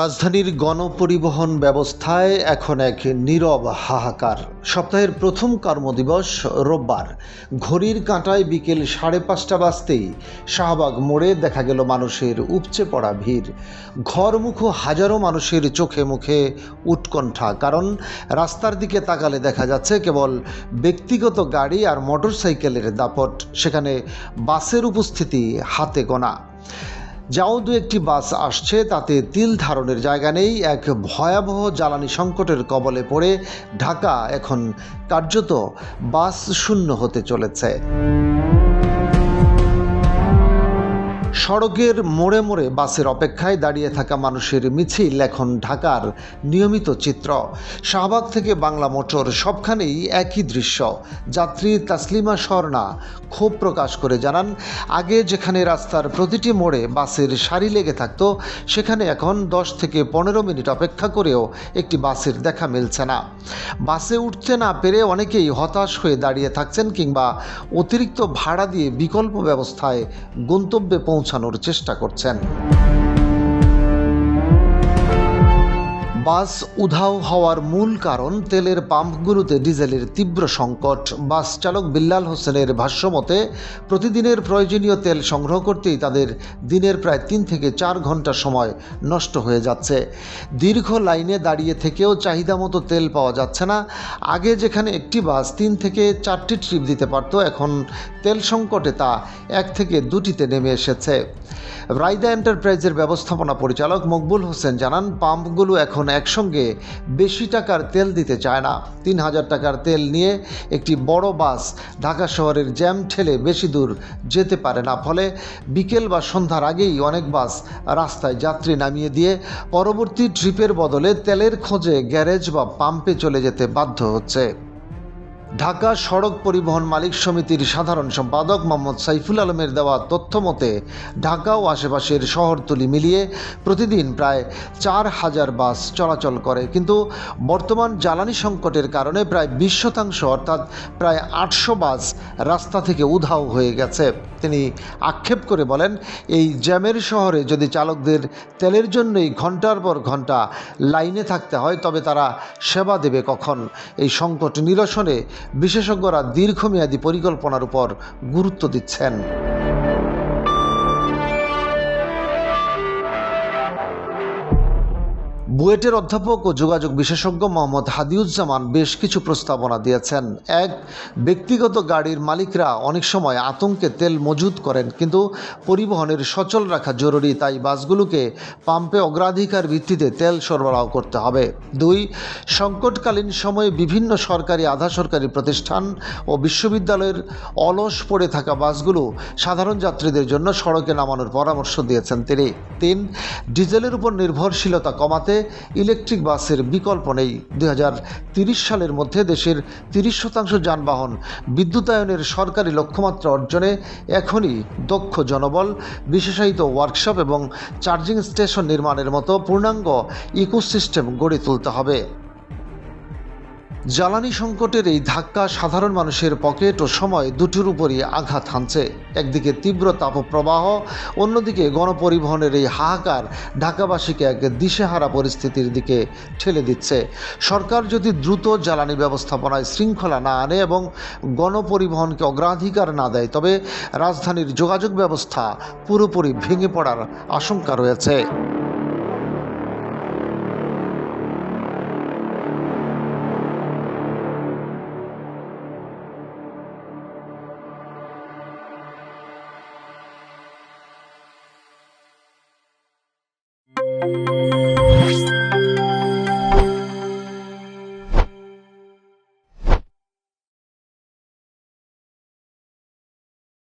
রাজধানীর গণপরিবহন ব্যবস্থায় এখন এক নীরব হাহাকার। সপ্তাহের প্রথম কর্মদিবস রোববার ঘড়ির কাঁটায় বিকেল 5:30 বাজতেই শাহবাগ মোড়ে দেখা গেল মানুষের উপচে পড়া ভিড়। ঘরমুখো হাজারো মানুষের চোখে মুখে উৎকণ্ঠা, কারণ রাস্তার দিকে তাকালে দেখা যাচ্ছে কেবল ব্যক্তিগত গাড়ি আর মোটরসাইকেলের দাপট, সেখানে বাসের উপস্থিতি হাতে গোনা। যাও দু একটি বাস আসছে, তাতে তিল ধারণের জায়গা নেই। এক ভয়াবহ জ্বালানি সংকটের কবলে পড়ে ঢাকা এখন কার্যত বাস শূন্য হতে চলেছে। সড়কের মোড়ে মোড়ে বাসের অপেক্ষায় দাঁড়িয়ে থাকা মানুষের মিছিল এখন ঢাকার নিয়মিত চিত্র। শাহবাগ থেকে বাংলা মোটর, সবখানেই একই দৃশ্য। যাত্রী তাসলিমা স্বর্ণা ক্ষোভ প্রকাশ করে জানান, আগে যেখানে রাস্তার প্রতিটি মোড়ে বাসের সারি লেগে থাকতো, সেখানে এখন 10 থেকে 15 মিনিট অপেক্ষা করেও একটি বাসের দেখা মিলছে না। বাসে উঠতে না পেরে অনেকেই হতাশ হয়ে দাঁড়িয়ে থাকছেন, কিংবা অতিরিক্ত ভাড়া দিয়ে বিকল্প ব্যবস্থায় গন্তব্যে পৌঁছানোর চেষ্টা করছেন। বাস উধাও হওয়ার মূল কারণ তেলের পাম্পগুলোতে ডিজেলের তীব্র সংকট। বাস চালক বিল্লাল হোসেনের ভাষ্যমতে, প্রতিদিনের প্রয়োজনীয় তেল সংগ্রহ করতেই তাদের দিনের প্রায় 3 থেকে 4 ঘন্টা সময় নষ্ট হয়ে যাচ্ছে। দীর্ঘ লাইনে দাঁড়িয়ে থেকেও চাহিদা মতো তেল পাওয়া যাচ্ছে না। আগে যেখানে একটি বাস 3 থেকে 4টি ট্রিপ দিতে পারত, এখন তেল সংকটে তা 1 থেকে 2টিতে নেমে এসেছে। রাইদা এন্টারপ্রাইজের ব্যবস্থাপনা পরিচালক মকবুল হোসেন জানান, পাম্পগুলো এখন একসঙ্গে বেশি টাকার তেল দিতে চায় না। 3000 টাকার তেল নিয়ে একটি বড় বাস ঢাকা শহরের জ্যাম ঠেলে বেশি দূর যেতে পারে না। ফলে বিকেল বা সন্ধ্যার আগেই অনেক বাস রাস্তায় যাত্রী নামিয়ে দিয়ে পরবর্তী ট্রিপের বদলে তেলের খোঁজে গ্যারেজ বা পাম্পে চলে যেতে বাধ্য হচ্ছে। ঢাকা সড়ক পরিবহন মালিক সমিতির সাধারণ সম্পাদক মোহাম্মদ সাইফুল আলমের দেওয়া তথ্য মতে, ঢাকা ও আশেপাশের শহরতলি মিলিয়ে প্রতিদিন প্রায় 4000 বাস চলাচল করে, কিন্তু বর্তমান জ্বালানি সংকটের কারণে প্রায় 20% অর্থাৎ প্রায় 800 বাস রাস্তা থেকে উধাও হয়ে গেছে। তিনি আক্ষেপ করে বলেন, এই জ্যামের শহরে যদি চালকদের তেলের জন্যই ঘন্টার পর ঘন্টা লাইনে থাকতে হয়, তবে তারা সেবা দেবে কখন? এই সংকট নিরসনে বিশেষজ্ঞরা দীর্ঘমেয়াদী পরিকল্পনার উপর গুরুত্ব দিচ্ছেন। বুয়েটের অধ্যাপক ও যোগাযোগ বিশেষজ্ঞ মোহাম্মদ হাদিউজ্জামান বেশ কিছু প্রস্তাবনা দিয়েছেন। এক, ব্যক্তিগত গাড়ির মালিকরা অনেক সময় আতঙ্কে তেল মজুত করেন, কিন্তু পরিবহনের সচল রাখা জরুরি, তাই বাসগুলোকে পাম্পে অগ্রাধিকার ভিত্তিতে তেল সরবরাহ করতে হবে। 2, সংকটকালীন সময়ে বিভিন্ন সরকারি, আধা সরকারি প্রতিষ্ঠান ও বিশ্ববিদ্যালয়ের অলস পড়ে থাকা বাসগুলো সাধারণ যাত্রীদের জন্য সড়কে নামানোর পরামর্শ দিয়েছেন তিনি। 3, ডিজেলের উপর নির্ভরশীলতা কমাতে ইলেকট্রিক বাসের বিকল্প নেই। 2030 সালের মধ্যে দেশের 30% যানবাহন বিদ্যুতায়নের সরকারি লক্ষ্যমাত্রা অর্জনে এখনই দক্ষ জনবল, বিশেষায়িত ওয়ার্কশপ এবং চার্জিং স্টেশন নির্মাণের মতো পূর্ণাঙ্গ ইকোসিস্টেম গড়ে তুলতে হবে। জ্বালানি সংকটের এই ধাক্কা সাধারণ মানুষের পকেট ও সময় দুটোর উপরই আঘাত হানছে। একদিকে তীব্র তাপপ্রবাহ, অন্যদিকে গণপরিবহনের এই হাহাকার ঢাকাবাসীকে এক দিশেহারা পরিস্থিতির দিকে ঠেলে দিচ্ছে। সরকার যদি দ্রুত জ্বালানি ব্যবস্থাপনায় শৃঙ্খলা না আনে এবং গণপরিবহনকে অগ্রাধিকার না দেয়, তবে রাজধানীর যোগাযোগ ব্যবস্থা পুরোপুরি ভেঙে পড়ার আশঙ্কা রয়েছে।